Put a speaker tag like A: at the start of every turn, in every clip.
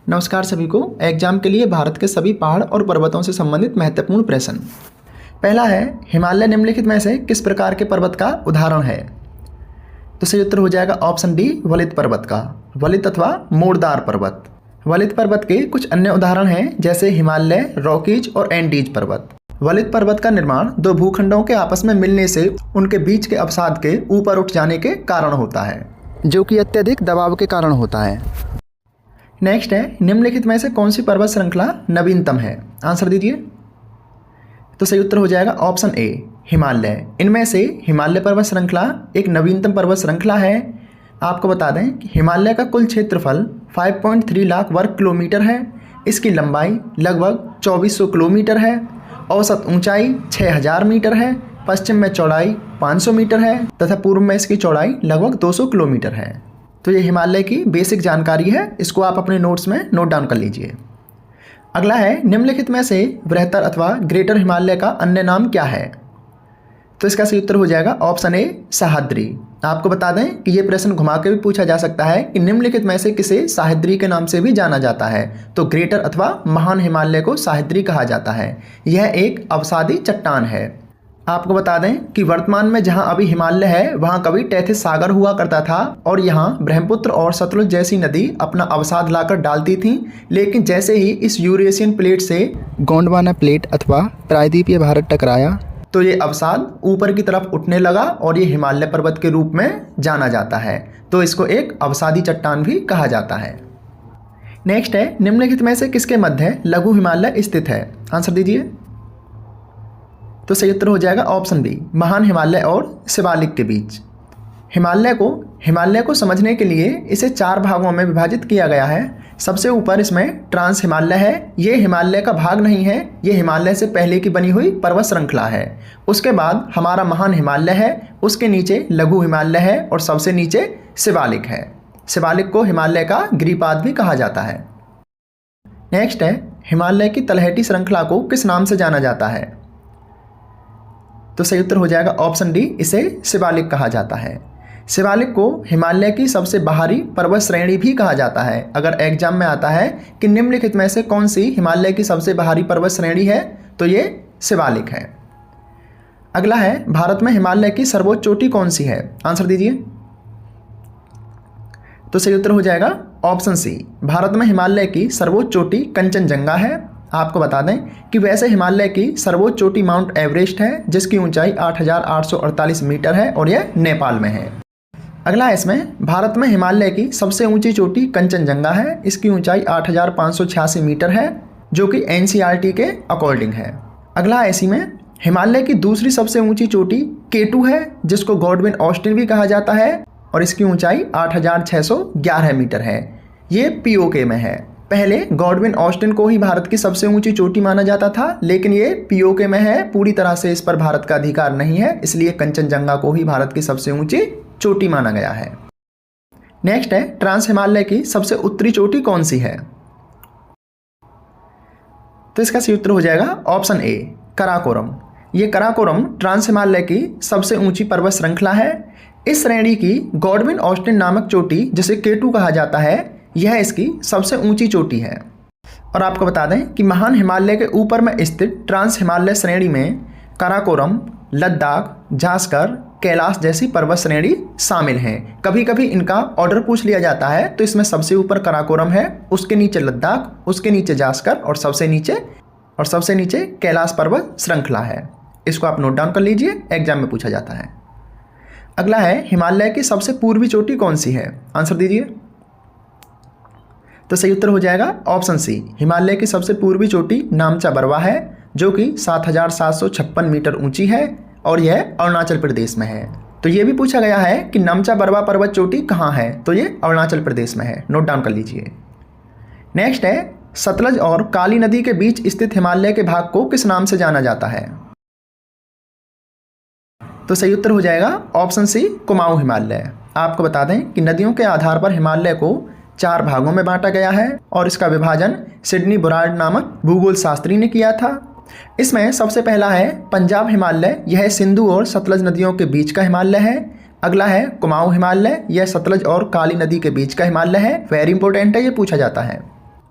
A: नमस्कार सभी को। एग्जाम के लिए भारत के सभी पहाड़ और पर्वतों से संबंधित महत्वपूर्ण प्रश्न। पहला है, हिमालय निम्नलिखित में से किस प्रकार के पर्वत का उदाहरण है? तो सही उत्तर हो जाएगा ऑप्शन डी, वलित पर्वत का। वलित अथवा मोड़दार पर्वत। वलित पर्वत के कुछ अन्य उदाहरण हैं, जैसे हिमालय, रॉकीज और एंडीज पर्वत। वलित पर्वत का निर्माण दो भूखंडों के आपस में मिलने से उनके बीच के अवसाद के ऊपर उठ जाने के कारण होता है, जो कि अत्यधिक दबाव के कारण होता है। नेक्स्ट है, निम्नलिखित में से कौन सी पर्वत श्रृंखला नवीनतम है? आंसर दीजिए। तो सही उत्तर हो जाएगा ऑप्शन ए, हिमालय। इनमें से हिमालय पर्वत श्रृंखला एक नवीनतम पर्वत श्रृंखला है। आपको बता दें कि हिमालय का कुल क्षेत्रफल 5.3 लाख वर्ग किलोमीटर है। इसकी लंबाई लगभग 2400 किलोमीटर है। औसत ऊंचाई 6000 मीटर है। पश्चिम में चौड़ाई 500 मीटर है तथा पूर्व में इसकी चौड़ाई लगभग 200 किलोमीटर है। तो ये हिमालय की बेसिक जानकारी है, इसको आप अपने नोट्स में नोट डाउन कर लीजिए। अगला है, निम्नलिखित में से बृहत्तर अथवा ग्रेटर हिमालय का अन्य नाम क्या है? तो इसका सही उत्तर हो जाएगा ऑप्शन ए, सह्याद्री। आपको बता दें कि ये प्रश्न घुमा के भी पूछा जा सकता है कि निम्नलिखित में से किसे सह्याद्री के नाम से भी जाना जाता है? तो ग्रेटर अथवा महान हिमालय को सह्याद्री कहा जाता है। यह एक अवसादी चट्टान है। आपको बता दें कि वर्तमान में जहां अभी हिमालय है वहां कभी तैथिस सागर हुआ करता था और यहां ब्रह्मपुत्र और सतलुज जैसी नदी अपना अवसाद लाकर डालती थी। लेकिन जैसे ही इस यूरेशियन प्लेट से गोंडवाना प्लेट अथवा प्रायद्वीपीय भारत टकराया तो ये अवसाद ऊपर की तरफ उठने लगा और ये हिमालय पर्वत के रूप में जाना जाता है। तो इसको एक अवसादी चट्टान भी कहा जाता है। नेक्स्ट है, निम्नलिखित में से किसके मध्य लघु हिमालय स्थित है? आंसर दीजिए। तो सही उत्तर हो जाएगा ऑप्शन बी, महान हिमालय और शिवालिक के बीच। हिमालय को समझने के लिए इसे 4 भागों में विभाजित किया गया है। सबसे ऊपर इसमें ट्रांस हिमालय है। ये हिमालय का भाग नहीं है, ये हिमालय से पहले की बनी हुई पर्वत श्रृंखला है। उसके बाद हमारा महान हिमालय है, उसके नीचे लघु हिमालय है और सबसे नीचे शिवालिक है। शिवालिक को हिमालय का गिरिपाद भी कहा जाता है। नेक्स्ट है, हिमालय की तलहटी श्रृंखला को किस नाम से जाना जाता है? तो सही उत्तर हो जाएगा ऑप्शन डी, इसे शिवालिक कहा जाता है। शिवालिक को हिमालय की सबसे बाहरी पर्वत श्रेणी भी कहा जाता है। अगर एग्जाम में आता है कि निम्नलिखित में से कौन सी हिमालय की सबसे बाहरी पर्वत श्रेणी है, तो ये शिवालिक है। अगला है, भारत में हिमालय की सर्वोच्च चोटी कौन सी है? आंसर दीजिए। तो सही उत्तर हो जाएगा ऑप्शन सी, भारत में हिमालय की सर्वोच्च चोटी कंचनजंगा है। आपको बता दें कि वैसे हिमालय की सर्वोच्च चोटी माउंट एवरेस्ट है, जिसकी ऊंचाई 8848 मीटर है और यह नेपाल में है। अगला इसमें, भारत में हिमालय की सबसे ऊंची चोटी कंचनजंगा है। इसकी ऊंचाई 8586 मीटर है, जो कि एनसीईआरटी के अकॉर्डिंग है। अगला इसी में, हिमालय की दूसरी सबसे ऊंची चोटी K2 है, जिसको गॉडविन ऑस्टिन भी कहा जाता है और इसकी ऊंचाई 8611 मीटर है। ये पीओके में है। पहले गॉडविन ऑस्टिन को ही भारत की सबसे ऊंची चोटी माना जाता था, लेकिन ये पीओके में है, पूरी तरह से इस पर भारत का अधिकार नहीं है, इसलिए कंचनजंगा को ही भारत की सबसे ऊंची चोटी माना गया है। नेक्स्ट है, ट्रांस हिमालय की सबसे उत्तरी चोटी कौन सी है? तो इसका सही उत्तर हो जाएगा ऑप्शन ए, कराकोरम। ये कराकोरम ट्रांस हिमालय की सबसे ऊंची पर्वत श्रृंखला है। इस श्रेणी की गॉडविन ऑस्टिन नामक चोटी, जिसे K2 कहा जाता है, यह इसकी सबसे ऊंची चोटी है। और आपको बता दें कि महान हिमालय के ऊपर में स्थित ट्रांस हिमालय श्रेणी में कराकोरम, लद्दाख, जास्कर, कैलाश जैसी पर्वत श्रेणी शामिल हैं। कभी कभी इनका ऑर्डर पूछ लिया जाता है, तो इसमें सबसे ऊपर कराकोरम है, उसके नीचे लद्दाख, उसके नीचे जास्कर और सबसे नीचे कैलाश पर्वत श्रृंखला है। इसको आप नोट डाउन कर लीजिए, एग्जाम में पूछा जाता है। अगला है, हिमालय की सबसे पूर्वी चोटी कौन सी है? आंसर दीजिए। तो सही उत्तर हो जाएगा ऑप्शन सी, हिमालय की सबसे पूर्वी चोटी नामचा बरवा है, जो कि 7756 मीटर ऊंची है और यह अरुणाचल प्रदेश में है। तो ये भी पूछा गया है कि नामचा बरवा पर्वत चोटी कहाँ है, तो ये अरुणाचल प्रदेश में है। नोट डाउन कर लीजिए। नेक्स्ट है, सतलज और काली नदी के बीच स्थित हिमालय के भाग को किस नाम से जाना जाता है? तो सही उत्तर हो जाएगा ऑप्शन सी, कुमाऊं हिमालय। आपको बता दें कि नदियों के आधार पर हिमालय को 4 भागों में बांटा गया है और इसका विभाजन सिडनी बुरार्ड नामक भूगोल शास्त्री ने किया था। इसमें सबसे पहला है पंजाब हिमालय। यह सिंधु और सतलज नदियों के बीच का हिमालय है। अगला है कुमाऊं हिमालय। यह सतलज और काली नदी के बीच का हिमालय है। वेरी इंपॉर्टेंट है, ये पूछा जाता है।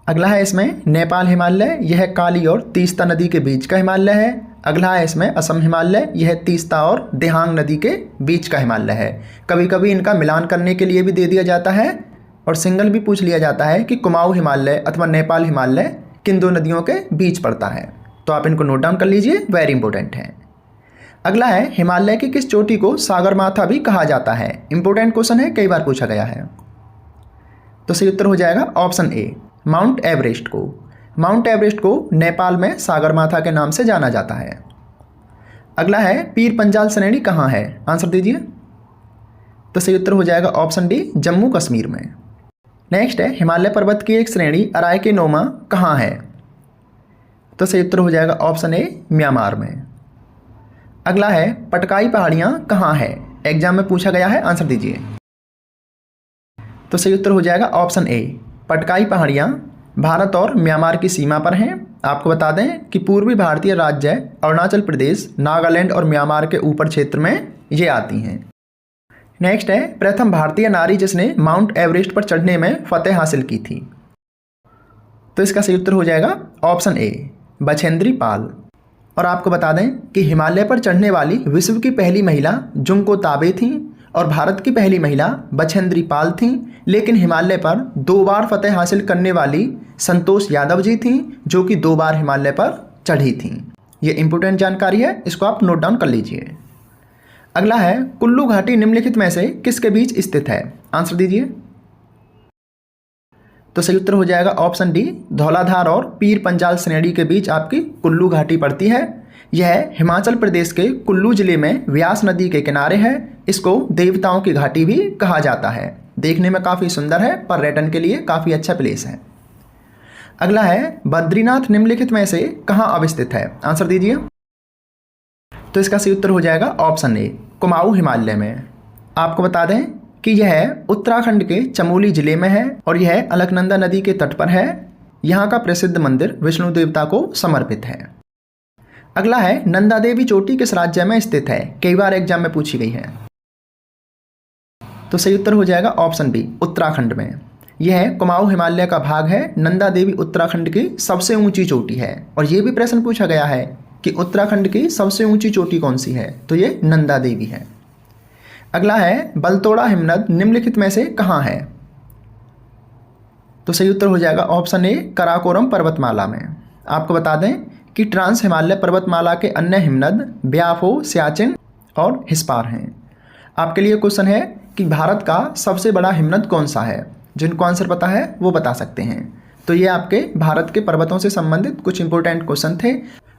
A: अगला है इसमें नेपाल हिमालय, यह काली और तीस्ता नदी के बीच का हिमालय है। अगला है इसमें असम हिमालय, यह तीस्ता और देहांग नदी के बीच का हिमालय है। कभी कभी इनका मिलान करने के लिए भी दे दिया जाता है और सिंगल भी पूछ लिया जाता है कि कुमाऊं हिमालय अथवा नेपाल हिमालय किन दो नदियों के बीच पड़ता है। तो आप इनको नोट डाउन कर लीजिए, वेरी इंपॉर्टेंट है। अगला है हिमालय की किस चोटी को सागरमाथा भी कहा जाता है। इंपॉर्टेंट क्वेश्चन है, कई बार पूछा गया है। तो सही उत्तर हो जाएगा ऑप्शन ए, माउंट एवरेस्ट को। माउंट एवरेस्ट को नेपाल में सागरमाथा के नाम से जाना जाता है। अगला है पीर पंजाल श्रेणी कहाँ है, आंसर दीजिए। तो सही उत्तर हो जाएगा ऑप्शन डी, जम्मू कश्मीर में। नेक्स्ट है हिमालय पर्वत की एक श्रेणी अराइकेनोमा कहाँ है। तो सही उत्तर हो जाएगा ऑप्शन ए, म्यांमार में। अगला है पटकाई पहाड़ियाँ कहाँ है, एग्जाम में पूछा गया है, आंसर दीजिए। तो सही उत्तर हो जाएगा ऑप्शन ए, पटकाई पहाड़ियाँ भारत और म्यांमार की सीमा पर हैं। आपको बता दें कि पूर्वी भारतीय राज्य अरुणाचल प्रदेश, नागालैंड और म्यांमार के ऊपर क्षेत्र में ये आती हैं। नेक्स्ट है प्रथम भारतीय नारी जिसने माउंट एवरेस्ट पर चढ़ने में फतेह हासिल की थी। तो इसका सही उत्तर हो जाएगा ऑप्शन ए, बछेंद्री पाल। और आपको बता दें कि हिमालय पर चढ़ने वाली विश्व की पहली महिला जुंको ताबे थीं और भारत की पहली महिला बछेंद्री पाल थीं। लेकिन हिमालय पर 2 बार फतेह हासिल करने वाली संतोष यादव जी थीं, जो कि 2 बार हिमालय पर चढ़ी थीं। ये इंपॉर्टेंट जानकारी है, इसको आप नोट डाउन कर लीजिए। अगला है कुल्लू घाटी निम्नलिखित में से किसके बीच स्थित है, आंसर दीजिए। तो सही उत्तर हो जाएगा ऑप्शन डी, धौलाधार और पीर पंजाल श्रेणी के बीच आपकी कुल्लू घाटी पड़ती है। यह हिमाचल प्रदेश के कुल्लू जिले में व्यास नदी के किनारे है। इसको देवताओं की घाटी भी कहा जाता है। देखने में काफ़ी सुंदर है, पर्यटन के लिए काफ़ी अच्छा प्लेस है। अगला है बद्रीनाथ निम्नलिखित में से कहाँ अवस्थित है, आंसर दीजिए। तो इसका सही उत्तर हो जाएगा ऑप्शन ए, कुमाऊं हिमालय में। आपको बता दें कि यह उत्तराखंड के चमोली जिले में है और यह अलकनंदा नदी के तट पर है। यहाँ का प्रसिद्ध मंदिर विष्णु देवता को समर्पित है। अगला है नंदा देवी चोटी किस राज्य में स्थित है, कई बार एग्जाम में पूछी गई है। तो सही उत्तर हो जाएगा ऑप्शन बी, उत्तराखंड में। यह कुमाऊं हिमालय का भाग है। नंदा देवी उत्तराखंड की सबसे ऊंची चोटी है और ये भी प्रश्न पूछा गया है कि उत्तराखंड की सबसे ऊंची चोटी कौन सी है, तो ये नंदा देवी है। अगला है बलतोड़ा हिमनद निम्नलिखित में से कहाँ है। तो सही उत्तर हो जाएगा ऑप्शन ए, कराकोरम पर्वतमाला में। आपको बता दें कि ट्रांस हिमालय पर्वतमाला के अन्य हिमनद ब्याफो, सियाचिन और हिस्पार हैं। आपके लिए क्वेश्चन है कि भारत का सबसे बड़ा हिमनद कौन सा है। जिनको आंसर पता है वो बता सकते हैं। तो ये आपके भारत के पर्वतों से संबंधित कुछ इंपॉर्टेंट क्वेश्चन थे।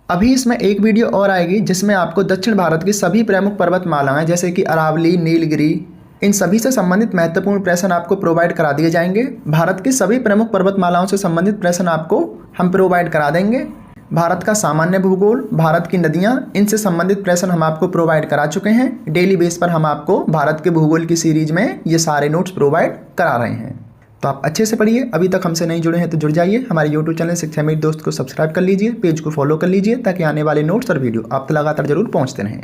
A: अभी इसमें एक वीडियो और आएगी जिसमें आपको दक्षिण भारत की सभी प्रमुख पर्वतमालाएं जैसे कि अरावली, नीलगिरी, इन सभी से संबंधित महत्वपूर्ण प्रश्न आपको प्रोवाइड करा दिए जाएंगे। भारत की सभी प्रमुख पर्वतमालाओं से संबंधित प्रश्न आपको हम प्रोवाइड करा देंगे। भारत का सामान्य भूगोल, भारत की नदियाँ, इनसे संबंधित प्रश्न हम आपको प्रोवाइड करा चुके हैं। डेली बेस पर हम आपको भारत के भूगोल की सीरीज में ये सारे नोट्स प्रोवाइड करा रहे हैं। तो आप अच्छे से पढ़िए। अभी तक हमसे नहीं जुड़े हैं तो जुड़ जाइए। हमारे यूट्यूब चैनल शिक्षा मेरे दोस्त को सब्सक्राइब कर लीजिए, पेज को फॉलो कर लीजिए ताकि आने वाले नोट्स और वीडियो आप तक लगातार जरूर पहुंचते रहें।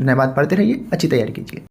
A: धन्यवाद। पढ़ते रहिए, अच्छी तैयारी कीजिए।